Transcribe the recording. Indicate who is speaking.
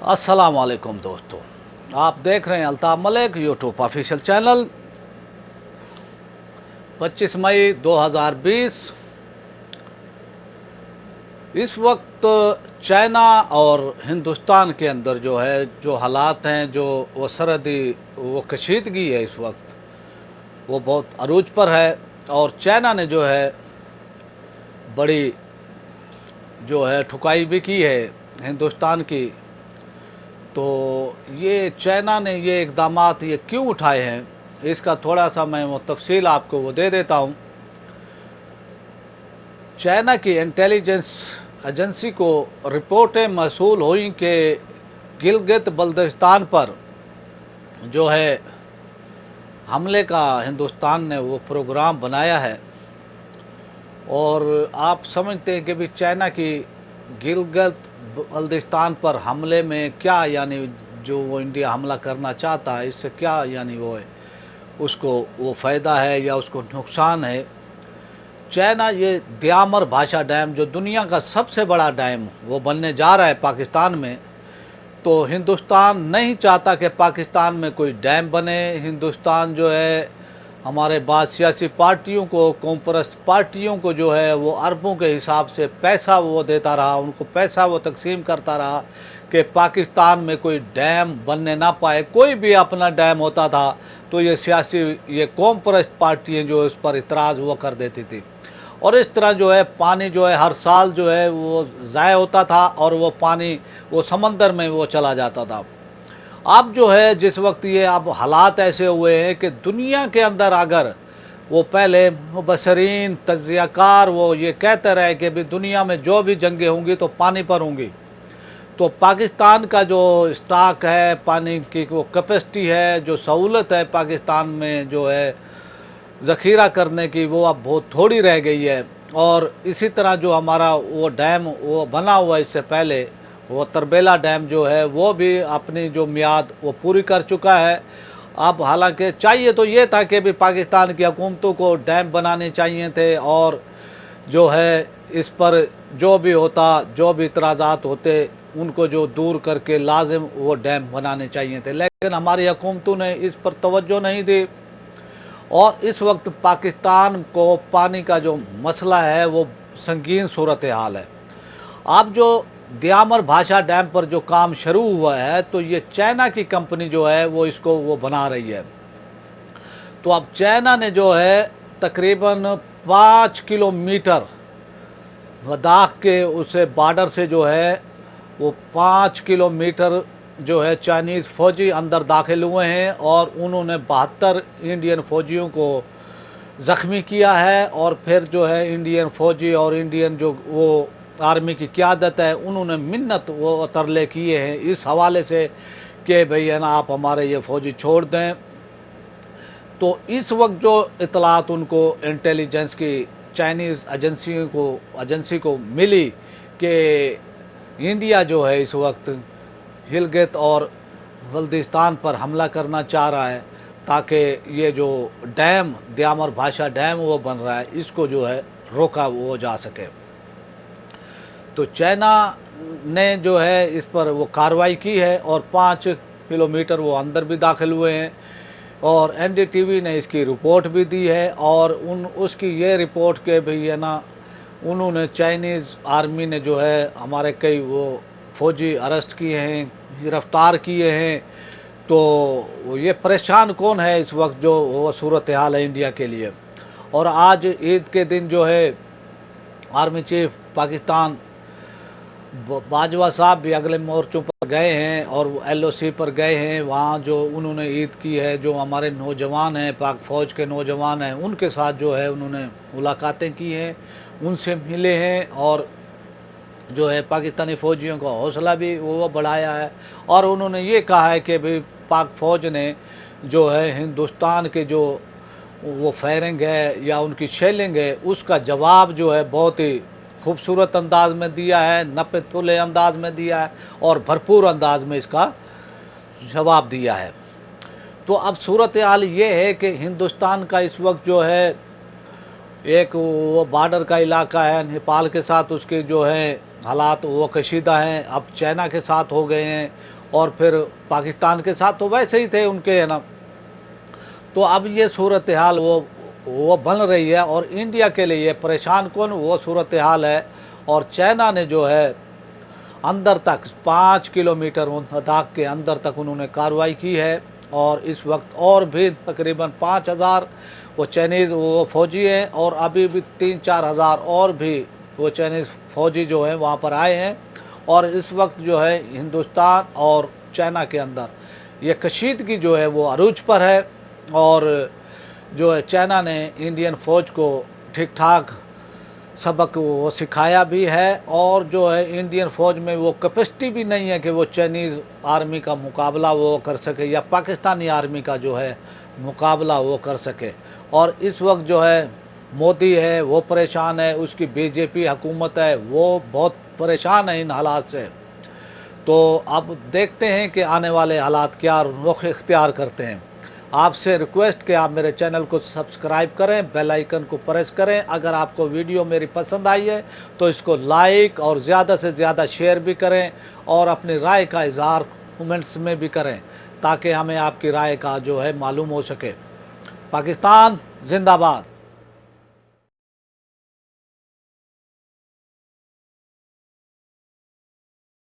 Speaker 1: अस्सलाम वालेकुम दोस्तों, आप देख रहे हैं Altaf Malik YouTube official channel. 25 मई 2020। इस वक्त चाइना और हिंदुस्तान के अंदर जो हालात हैं, जो वो सरहदी वो कशीदगी है, इस वक्त वो बहुत अरूज पर है। और चाइना ने जो है बड़ी ठुकाई भी की है हिंदुस्तान की। तो ये चाइना ने ये इक़दामात ये क्यों उठाए हैं, इसका थोड़ा सा मैं वो तफसील आपको वो दे देता हूँ। चाइना की इंटेलिजेंस एजेंसी को रिपोर्टें मौसूल हुई कि गिलगित बल्तिस्तान पर जो है हमले का हिंदुस्तान ने वो प्रोग्राम बनाया है। और आप समझते हैं कि भी चाइना की गिलगित बल्तिस्तान पर हमले में क्या, यानी जो वो इंडिया हमला करना चाहता है, इससे क्या यानी वो है, उसको वो फ़ायदा है या उसको नुकसान है। चाइना ये द्यामर भाषा डैम, जो दुनिया का सबसे बड़ा डैम वो बनने जा रहा है पाकिस्तान में, तो हिंदुस्तान नहीं चाहता कि पाकिस्तान में कोई डैम बने। हिंदुस्तान जो है हमारे बाद सियासी पार्टियों को, कॉमपरस्त पार्टियों को जो है वो अरबों के हिसाब से पैसा वो देता रहा, उनको पैसा वो तकसीम करता रहा कि पाकिस्तान में कोई डैम बनने ना पाए। कोई भी अपना डैम होता था तो ये सियासी ये कॉमपरस्त पार्टियाँ जो उस पर इतराज़ वो कर देती थी। और इस तरह जो है पानी जो है हर साल जो है वो ज़ाय होता था और वो पानी वो समंदर में वो चला जाता था। अब जो है जिस वक्त ये अब हालात ऐसे हुए हैं कि दुनिया के अंदर अगर वो पहले मुबसरीन तज्ज़ियाकार वो ये कहते रहे कि भी दुनिया में जो भी जंगें होंगी तो पानी पर होंगी, तो पाकिस्तान का जो स्टॉक है, पानी की वो कैपेसिटी है, जो सहूलत है पाकिस्तान में जो है ज़ख़ीरा करने की, वो अब बहुत थोड़ी रह गई है। और इसी तरह जो हमारा वो डैम वो बना हुआ इससे पहले, वो तरबेला डैम जो है वो भी अपनी जो मियाद वो पूरी कर चुका है। अब हालांकि चाहिए तो ये था कि भी पाकिस्तान की हुकूमतों को डैम बनाने चाहिए थे और जो है इस पर जो भी होता, जो भी इतराज़ात होते, उनको जो दूर करके लाजिम वो डैम बनाने चाहिए थे। लेकिन हमारी हुकूमतों ने इस पर तवज्जो नहीं दी। और इस वक्त पाकिस्तान को पानी का जो मसला है वो संगीन सूरत हाल है। अब जो द्यामर भाषा डैम पर जो काम शुरू हुआ है, तो ये चाइना की कंपनी जो है वो इसको वो बना रही है। तो अब चाइना ने जो है तकरीबन 5 किलोमीटर लद्दाख के उसे बॉर्डर से जो है वो 5 किलोमीटर जो है चाइनीज़ फ़ौजी अंदर दाखिल हुए हैं और उन्होंने 72 इंडियन फ़ौजियों को ज़ख्मी किया है। और फिर जो है इंडियन फ़ौजी और इंडियन जो वो आर्मी की क़यादत है, उन्होंने मिन्नत वो तरले किए हैं इस हवाले से कि भाई है ना, आप हमारे ये फ़ौजी छोड़ दें। तो इस वक्त जो इतलात उनको इंटेलिजेंस की चाइनीज़ एजेंसी को मिली कि इंडिया जो है इस वक्त गिलगित और बल्तिस्तान पर हमला करना चाह रहा है, ताकि ये जो डैम द्यामर भाषा डैम वो बन रहा है, इसको जो है रोका वो जा सके। तो चाइना ने जो है इस पर वो कार्रवाई की है और 5 किलोमीटर वो अंदर भी दाखिल हुए हैं। और एनडीटीवी ने इसकी रिपोर्ट भी दी है और उसकी ये रिपोर्ट के भी है ना, उन्होंने चाइनीज़ आर्मी ने जो है हमारे कई वो फ़ौजी अरेस्ट किए हैं, गिरफ़्तार किए हैं। तो ये परेशान कौन है इस वक्त जो वो सूरत हाल है इंडिया के लिए। और आज ईद के दिन जो है आर्मी चीफ पाकिस्तान बाजवा साहब भी अगले मोर्चों पर गए हैं और एलओसी पर गए हैं। वहाँ जो उन्होंने ईद की है, जो हमारे नौजवान हैं, पाक फ़ौज के नौजवान हैं, उनके साथ जो है उन्होंने मुलाकातें की हैं, उनसे मिले हैं और जो है पाकिस्तानी फ़ौजियों का हौसला भी वो बढ़ाया है। और उन्होंने ये कहा है कि भाई पाक फ़ौज ने जो है हिंदुस्तान के जो वो फायरिंग है या उनकी शेलिंग है, उसका जवाब जो है बहुत ही खूबसूरत अंदाज में दिया है, नपे तुले अंदाज में दिया है और भरपूर अंदाज में इसका जवाब दिया है। तो अब सूरत हाल ये है कि हिंदुस्तान का इस वक्त जो है एक वो बॉर्डर का इलाका है नेपाल के साथ, उसके जो है हालात वो कशीदा हैं, अब चाइना के साथ हो गए हैं। اور پھر پاکستان کے ساتھ تو ویسے ہی تھے ان کے ہے نا. تو اب یہ صورتحال وہ بن رہی ہے اور انڈیا کے لیے یہ پریشان کن وہ صورتحال ہے. اور چائنا نے جو ہے اندر تک 5 کلومیٹر لداخ کے اندر تک انہوں نے کارروائی کی ہے. اور اس وقت اور بھی تقریباً 5,000 وہ چائنیز وہ فوجی ہیں اور ابھی بھی 3-4 ہزار اور بھی وہ چائنیز فوجی جو ہیں وہاں پر آئے ہیں. اور اس وقت جو ہے ہندوستان اور چائنا کے اندر یہ کشیدگی جو ہے وہ عروج پر ہے. اور جو ہے چائنا نے انڈین فوج کو ٹھیک ٹھاک سبق وہ سکھایا بھی ہے. اور جو ہے انڈین فوج میں وہ کیپیسٹی بھی نہیں ہے کہ وہ چائنیز آرمی کا مقابلہ وہ کر سکے یا پاکستانی آرمی کا جو ہے مقابلہ وہ کر سکے. اور اس وقت جو ہے مودی ہے وہ پریشان ہے, اس کی بی جے پی حکومت ہے وہ بہت پریشان ہے ان حالات سے. تو اب دیکھتے ہیں کہ آنے والے حالات کیا رخ اختیار کرتے ہیں. آپ سے ریکویسٹ کہ آپ میرے چینل کو سبسکرائب کریں, بیل آئیکن کو پریس کریں. اگر آپ کو ویڈیو میری پسند آئی ہے تو اس کو لائک اور زیادہ سے زیادہ شیئر بھی کریں اور اپنی رائے کا اظہار کومنٹس میں بھی کریں تاکہ ہمیں آپ کی رائے کا جو ہے معلوم ہو سکے. پاکستان زندہ باد.